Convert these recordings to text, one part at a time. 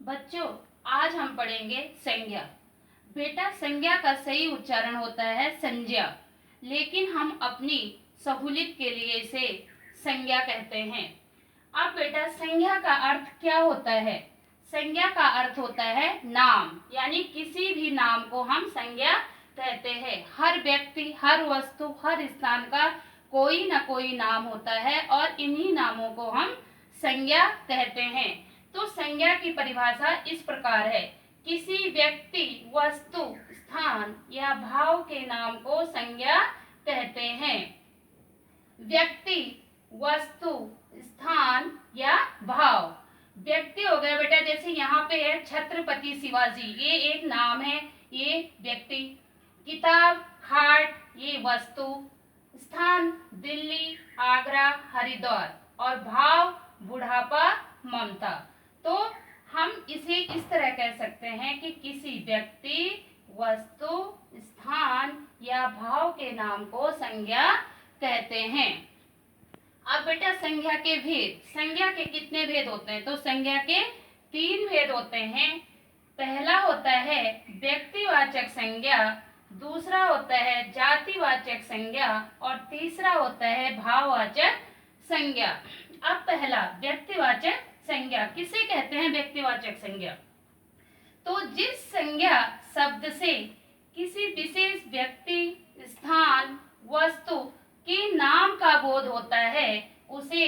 बच्चों, आज हम पढ़ेंगे संज्ञा। बेटा, संज्ञा का सही उच्चारण होता है संज्ञा, लेकिन हम अपनी सहूलियत के लिए इसे संज्ञा कहते हैं। अब बेटा, संज्ञा का अर्थ क्या होता है? संज्ञा का अर्थ होता है नाम, यानी किसी भी नाम को हम संज्ञा कहते हैं। हर व्यक्ति, हर वस्तु, हर स्थान का कोई न कोई नाम होता है और इन्हीं नामों को हम संज्ञा कहते हैं। तो संज्ञा की परिभाषा इस प्रकार है: किसी व्यक्ति, वस्तु, स्थान या भाव के नाम को संज्ञा कहते हैं। व्यक्ति, वस्तु, स्थान या भाव। व्यक्ति हो गया बेटा, जैसे यहाँ पे है छत्रपति शिवाजी, ये एक नाम है, ये व्यक्ति। किताब, खाट, ये वस्तु। स्थान दिल्ली, आगरा, हरिद्वार। और भाव बुढ़ापा, ममता। तो हम इसे इस तरह कह सकते हैं कि किसी व्यक्ति, वस्तु, स्थान या भाव के नाम को संज्ञा कहते हैं। अब बेटा, संज्ञा के भेद। संज्ञा के कितने भेद होते हैं? तो संज्ञा के 3 भेद होते हैं। पहला होता है व्यक्तिवाचक संज्ञा, दूसरा होता है जातिवाचक संज्ञा और तीसरा होता है भाववाचक संज्ञा। अब पहला व्यक्तिवाचक संज्ञा किसे कहते हैं? व्यक्तिवाचक संज्ञा तो जिस संज्ञा शब्द से किसी विशेष व्यक्ति, स्थान, वस्तु के नाम का बोध होता है उसे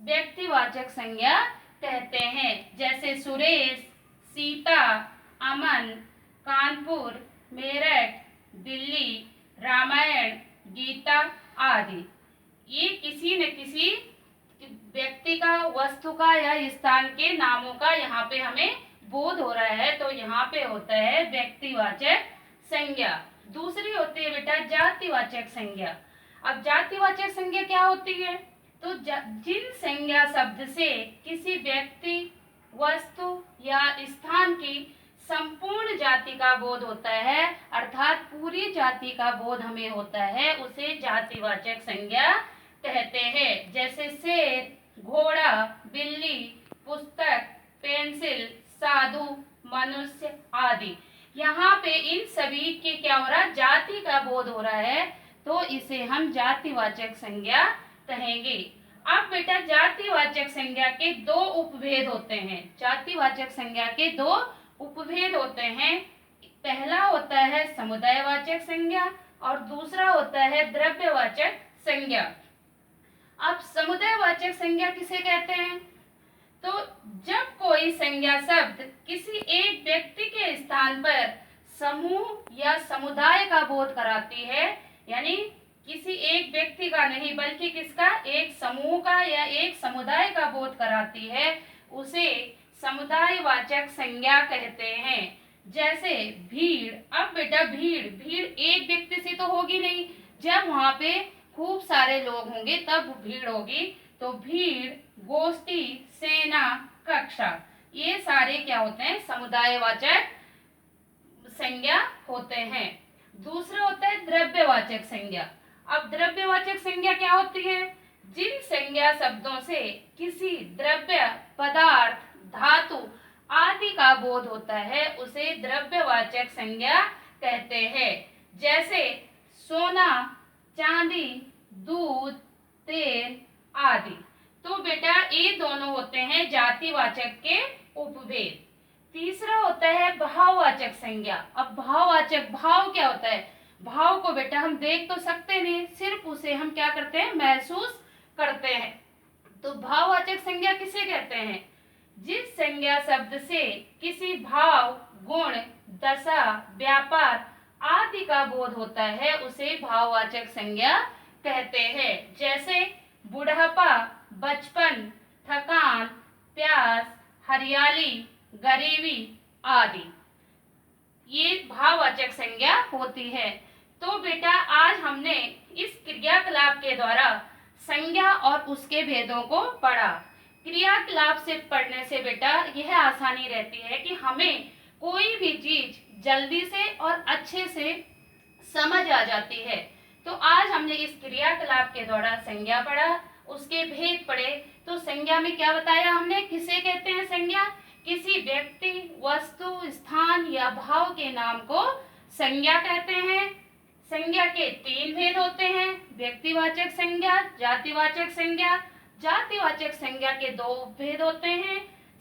व्यक्तिवाचक संज्ञा कहते हैं। जैसे सुरेश, सीता, अमन, कानपुर, मेरठ, दिल्ली, रामायण, गीता आदि। ये किसी न किसी व्यक्ति का, वस्तु का या स्थान के नामों का यहाँ पे हमें बोध हो रहा है, तो यहाँ पे होता है व्यक्तिवाचक संज्ञा। दूसरी होती है बेटा जातिवाचक संज्ञा। अब जातिवाचक संज्ञा क्या होती है? तो जिन संज्ञा शब्द से किसी व्यक्ति, वस्तु या स्थान की संपूर्ण जाति का बोध होता है, अर्थात पूरी जाति का बोध हमें होता है, उसे जातिवाचक संज्ञा कहते हैं। जैसे शेर, घोड़ा, बिल्ली, पुस्तक, पेंसिल, साधु, मनुष्य आदि। यहाँ पे इन सभी के क्या हो रहा है? जाति का बोध हो रहा है, तो इसे हम जातिवाचक संज्ञा कहेंगे। अब बेटा, जातिवाचक संज्ञा के 2 उपभेद होते हैं। जातिवाचक संज्ञा के 2 उपभेद होते हैं। पहला होता है समुदायवाचक संज्ञा और दूसरा होता है द्रव्यवाचक संज्ञा। अब समुदायवाचक संज्ञा किसे कहते हैं? तो जब कोई संज्ञा शब्द किसी एक व्यक्ति के स्थान पर समूह या समुदाय का बोध कराती है, यानी किसी एक व्यक्ति का नहीं बल्कि किसका? एक समूह का या एक समुदाय का बोध कराती है, उसे समुदायवाचक संज्ञा कहते हैं। जैसे भीड़। अब बेटा, भीड़ एक व्यक्ति से तो होगी नहीं, जब वहां पे खूब सारे लोग होंगे तब भीड़ होगी। तो भीड़, गोष्ठी, सेना, कक्षा, ये सारे क्या होते हैं? समुदायवाचक संज्ञा होते हैं। दूसरा होता है द्रव्यवाचक संज्ञा। अब द्रव्यवाचक संज्ञा क्या होती है? जिन संज्ञा शब्दों से किसी द्रव्य, पदार्थ, धातु आदि का बोध होता है उसे द्रव्यवाचक संज्ञा कहते हैं। जैसे सोना, चांदी, दूध, तेल आदि। तो बेटा, ये दोनों होते हैं जातिवाचक के उपभेद। तीसरा होता है भाववाचक संज्ञा। अब भाववाचक, भाव क्या होता है? भाव को बेटा हम देख तो सकते नहीं, सिर्फ उसे हम क्या करते हैं? महसूस करते हैं। तो भाववाचक संज्ञा किसे कहते हैं? जिस संज्ञा शब्द से किसी भाव, गुण, दशा, व्यापार आदि का बोध होता है उसे भाववाचक संज्ञा कहते हैं। जैसे बुढ़ापा, बचपन, थकान, प्यास, हरियाली, गरीबी आदि, ये भाववाचक संज्ञा होती है। तो बेटा, आज हमने इस क्रियाकलाप के द्वारा संज्ञा और उसके भेदों को पढ़ा। क्रियाकलाप से पढ़ने से बेटा यह आसानी रहती है कि हमें कोई भी चीज जल्दी से और अच्छे से समझ आ जाती है। तो आज हमने इस क्रियाकलाप के द्वारा संज्ञा पढ़ा, उसके भेद पढ़े। तो संज्ञा में क्या बताया हमने? किसे कहते हैं संज्ञा? किसी व्यक्ति, वस्तु, स्थान या भाव के नाम को संज्ञा कहते हैं। संज्ञा के 3 भेद होते हैं, व्यक्तिवाचक संज्ञा, जातिवाचक संज्ञा। जातिवाचक संज्ञा के 2 भेद होते हैं,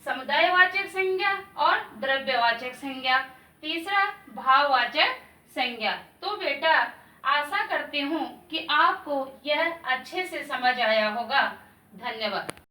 समुदायवाचक संज्ञा और द्रव्यवाचक संज्ञा। तीसरा भाववाचक संज्ञा। तो बेटा आशा करती हूँ कि आपको यह अच्छे से समझ आया होगा। धन्यवाद।